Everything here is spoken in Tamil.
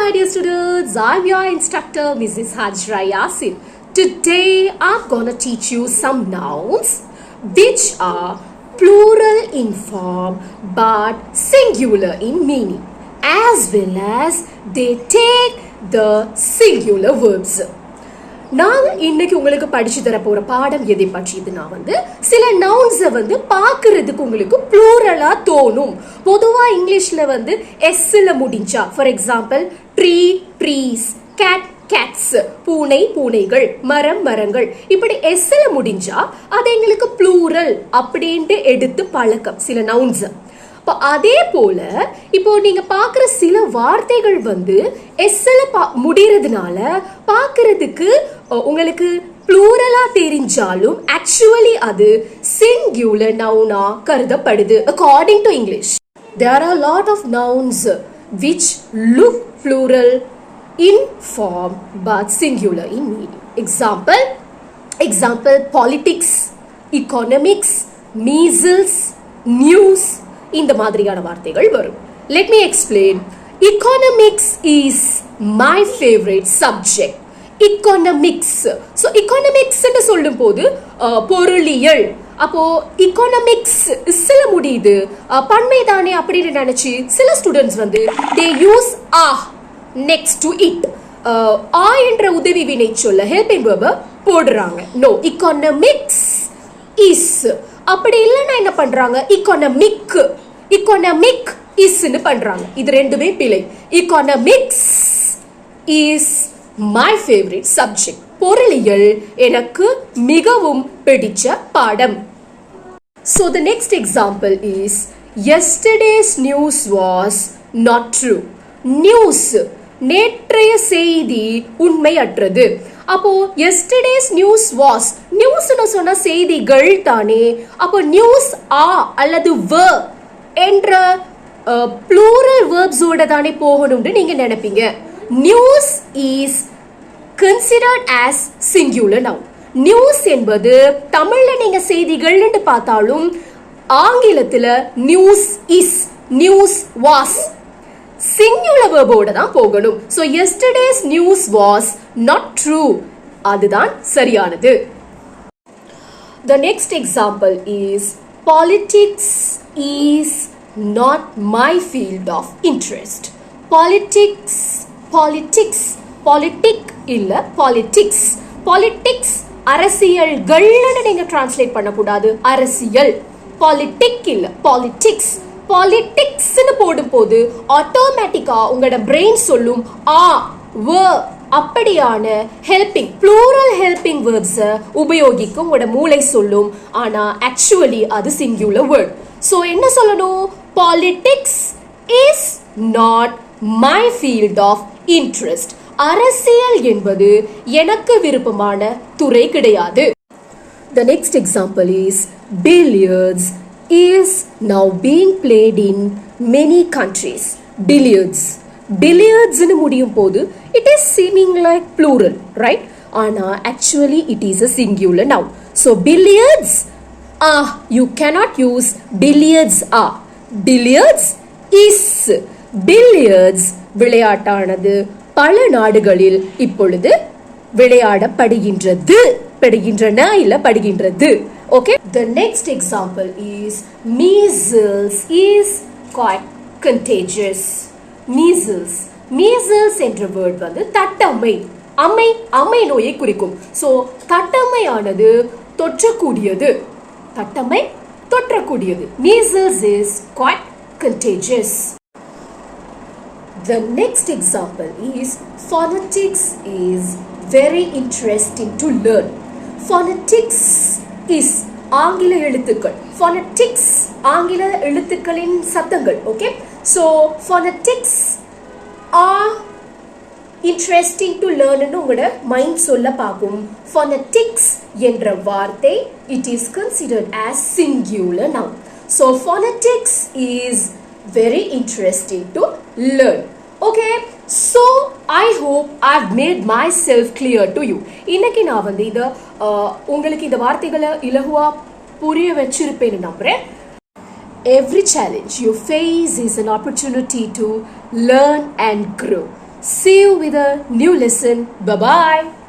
my dear students, I'm your instructor Mrs. Hajra Yasir. Today I'm gonna teach you some nouns which are plural in form but singular in meaning, as well as they take the singular verbs. நான் இன்னைக்கு உங்களுக்கு படிச்சு தர போற பாடம் எதை பற்றியதுன்னா சில நவுன்ஸை பார்க்கறதுக்கு உங்களுக்கு ப்ளூரலா தோணும். பொதுவா இங்கிலீஷ்ல எஸ்ல முடிஞ்சா, for example tree trees, cat cats, பூனை பூனைகள், மரம் மரங்கள், இப்படி எஸ்ல முடிஞ்சா அது எங்களுக்கு ப்ளூரல் அப்படின்ட்டு எடுத்து பழக்கம் சில நவுன்ஸ். இப்போ அதே போல இப்போ நீங்க பாக்குற சில வார்த்தைகள் எஸ்ல முடியறதுனால பாக்குறதுக்கு உங்களுக்கு ப்ளூரலா தெரிஞ்சாலும் ஆக்சுவலி அது சிங்குலர் நவுனா கருதப்படுது according to English. There are a lot of nouns which look plural in form but singular in meaning. Example politics, economics, measles, news, இந்த மாதிரியான வார்த்தைகள் வரும். Let me explain. Economics is my favorite subject. Economics. So economics ன்னு சொல்லும் போது பொருளியல். அப்போ economics சில முடியுது பன்மை தானே அப்படின்னு நினைச்சு சில students they use next to it. என்ற உதவி வினை சொல்ல helping verb போடுறாங்க. No, economics is. அப்படி இல்லைன்னா என்ன பண்றாங்க, economic isன்னு பண்றாங்க. இது ரெண்டுமே பிழை. economics is my favorite subject. பொருளியல் எனக்கு மிகவும் பிடிச்ச பாடம். So the next example is yesterday's news was not true. News, நேற்றைய செய்தி உண்மையற்றது. அப்போ yesterday's news was, நியூஸ்னு சொன்ன செய்திகள் தானே. அப்போ நியூஸ் அல்லது were என்ற plural verbs ஓட தானே போகணும்னு நீங்க நினைப்பீங்க. News is considered as singular noun. News என்பது தமிழ்ல நீங்க செய்திகள்னு பார்த்தாலும் ஆங்கிலத்துல news is, news was singular verb ஓட தான் போகணும். So yesterday's news was not true. அதுதான் சரியானது. The next example is politics is not my field of interest. Politics இல்ல politics. Politics அரசியல்கள்னு நீங்க டிரான்ஸ்லேட் பண்ண கூடாது. அரசியல். Politic இல்ல politics. பாலிடிக்ஸ்னு போடும்போது ஆட்டோமேட்டிக்கா உங்களோட பிரெயின் சொல்லும் அப்படியான ஹெல்பிங் ப்ளூரல் ஹெல்பிங் வேர்ட்ஸ் உபயோகிக்கும் உங்களோட மூளை சொல்லும். ஆனா ஆக்சுவலி அது சிங்குலர் வேர்ட். சோ என்ன சொல்லணும், politics is not my field of interest. அரசியல் என்பது எனக்கு விருப்பமான துறை கிடையாது. The next example is billiards is now being played in many countries. Billiards னு முடியும் போது it is seeming like plural, right? ஆனா actually it is a singular noun. So billiards you cannot use billiards billiards is. billiards விளையாட்டானது பல நாடுகளில் இப்பொழுது விளையாடப்படுகின்றது. Okay, the next example is measles is quite contagious. measles என்ற word தட்டம்மை, அம்மை நோயை குறிக்கும். So தட்டம்மையானது தொற்றக்கூடியது. measles is quite contagious. The next example is phonetics is very interesting to learn. Phonetics is ஆங்கில எழுத்துக்கள். phonetics ஆங்கில எழுத்துக்களின் சத்தங்கள். Okay, so phonetics are interesting to learn ன்னு உங்களோட மைண்ட் சொல்ல பார்க்கும். phonetics என்ற வார்த்தை it is considered as singular noun. So phonetics is very interesting to learn. Okay, so I hope I've made myself clear to you. இன்னைக்கு நான் இத உங்களுக்கு இந்த வார்த்தைகளை இலகுவா புரிய வச்சிருப்பேன்னு நம்புறேன். Every challenge you face is an opportunity to learn and grow. See you with a new lesson. Bye bye.